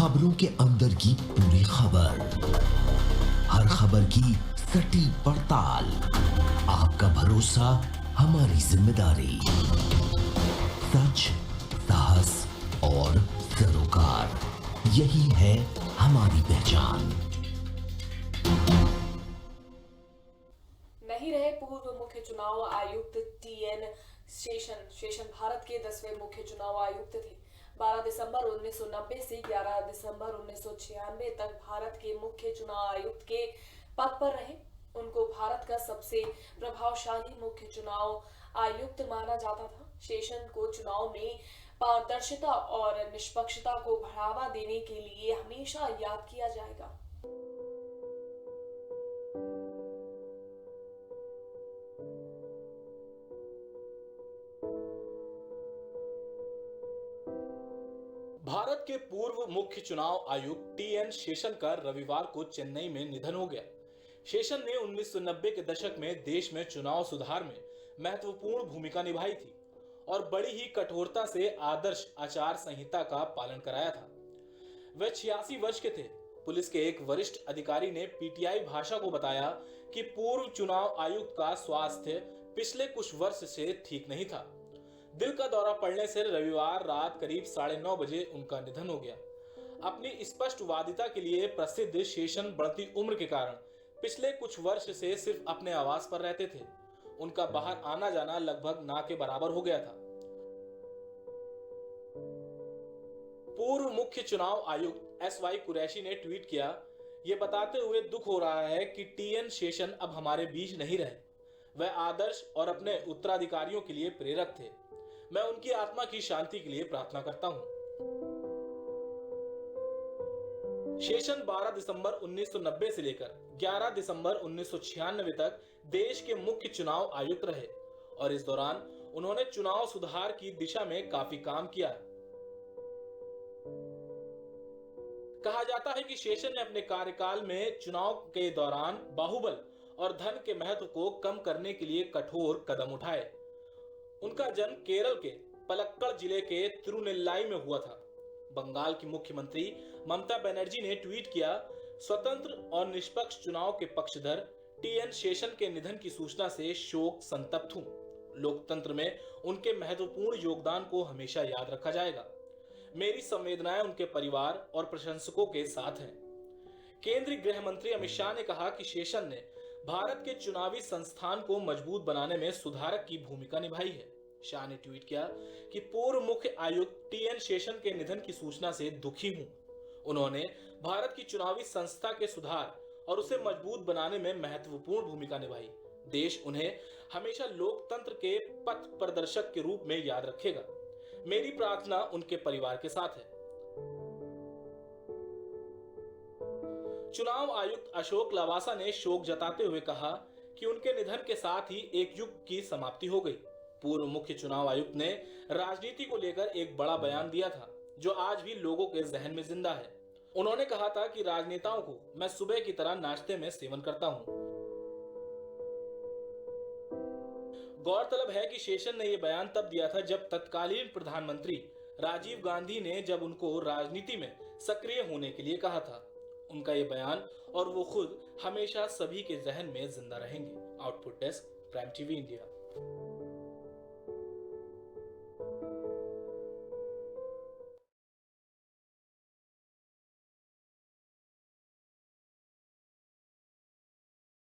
खबरों के अंदर की पूरी खबर, हर खबर की सटीक पड़ताल, आपका भरोसा हमारी जिम्मेदारी। सच, साहस और सरोकार, यही है हमारी पहचान। नहीं रहे पूर्व मुख्य चुनाव आयुक्त टीएन शेषन भारत के 10वें मुख्य चुनाव आयुक्त थे। 12 दिसंबर 1990 से 11 दिसंबर 1996 तक भारत के मुख्य चुनाव आयुक्त के पद पर रहे। उनको भारत का सबसे प्रभावशाली मुख्य चुनाव आयुक्त माना जाता था। शेषन को चुनाव में पारदर्शिता और निष्पक्षता को बढ़ावा देने के लिए हमेशा याद किया जाएगा। भारत के पूर्व मुख्य चुनाव आयुक्त टीएन शेषन का रविवार को चेन्नई में निधन हो गया। शेषन ने 1990 के दशक में देश में चुनाव सुधार में महत्वपूर्ण भूमिका निभाई थी और बड़ी ही कठोरता से आदर्श आचार संहिता का पालन कराया था। वे 86 वर्ष के थे। पुलिस के एक वरिष्ठ अधिकारी ने पीटीआई भाषा को बताया कि पूर्व चुनाव आयुक्त का स्वास्थ्य पिछले कुछ वर्ष से ठीक नहीं था। दिल का दौरा पड़ने से रविवार रात करीब 9:30 बजे उनका निधन हो गया। अपनी स्पष्टवादिता के लिए प्रसिद्ध शेषन बढ़ती उम्र के कारण पिछले कुछ वर्ष से सिर्फ अपने आवास पर रहते थे। उनका बाहर आना जाना लगभग ना के बराबर हो गया था। पूर्व मुख्य चुनाव आयुक्त एसवाई कुरैशी ने ट्वीट किया, ये बताते हुए दुख हो रहा है कि टीएन शेषन अब हमारे बीच नहीं रहे। वह आदर्श और अपने उत्तराधिकारियों के लिए प्रेरक थे। मैं उनकी आत्मा की शांति के लिए प्रार्थना करता हूं। शेषन 12 दिसंबर 1990 से लेकर 11 दिसंबर 1996 तक देश के मुख्य चुनाव आयुक्त रहे और इस दौरान उन्होंने चुनाव सुधार की दिशा में काफी काम किया। कहा जाता है कि शेषन ने अपने कार्यकाल में चुनाव के दौरान बाहुबल और धन के महत्व को कम करने के लिए कठोर कदम उठाए। उनका जन्म केरल के पलक्कड़ जिले के तिरुनेल्लाई में हुआ था। बंगाल की मुख्यमंत्री ममता बनर्जी ने ट्वीट किया, स्वतंत्र और निष्पक्ष चुनाव के पक्षधर टीएन शेषन के निधन की सूचना से शोक संतप्त हूं। लोकतंत्र में उनके महत्वपूर्ण योगदान को हमेशा याद रखा जाएगा। मेरी संवेदनाएं उनके परिवार और प्रशंसकों के साथ हैं। केंद्रीय गृह मंत्री अमित शाह ने कहा कि शेषन ने भारत के चुनावी संस्थान को मजबूत बनाने में सुधारक की भूमिका निभाई है। शाह ने ट्वीट किया कि पूर्व मुख्य आयुक्त टीएन शेषन के निधन की सूचना से दुखी हूं। उन्होंने भारत की चुनावी संस्था के सुधार और उसे मजबूत बनाने में महत्वपूर्ण भूमिका निभाई। देश उन्हें हमेशा लोकतंत्र के पथ प्रदर्शक के रूप में याद रखेगा। मेरी प्रार्थना उनके परिवार के साथ है। चुनाव आयुक्त अशोक लवासा ने शोक जताते हुए कहा कि उनके निधन के साथ ही एक युग की समाप्ति हो गई। पूर्व मुख्य चुनाव आयुक्त ने राजनीति को लेकर एक बड़ा बयान दिया था जो आज भी लोगों के जहन में जिंदा है। उन्होंने कहा था कि राजनेताओं को मैं सुबह की तरह नाश्ते में सेवन करता हूं। गौरतलब है कि शेषन ने यह बयान तब दिया था जब तत्कालीन प्रधानमंत्री राजीव गांधी ने जब उनको राजनीति में सक्रिय होने के लिए कहा था। उनका ये बयान और वो खुद हमेशा सभी के जहन में जिंदा रहेंगे। Output desk, prime TV India.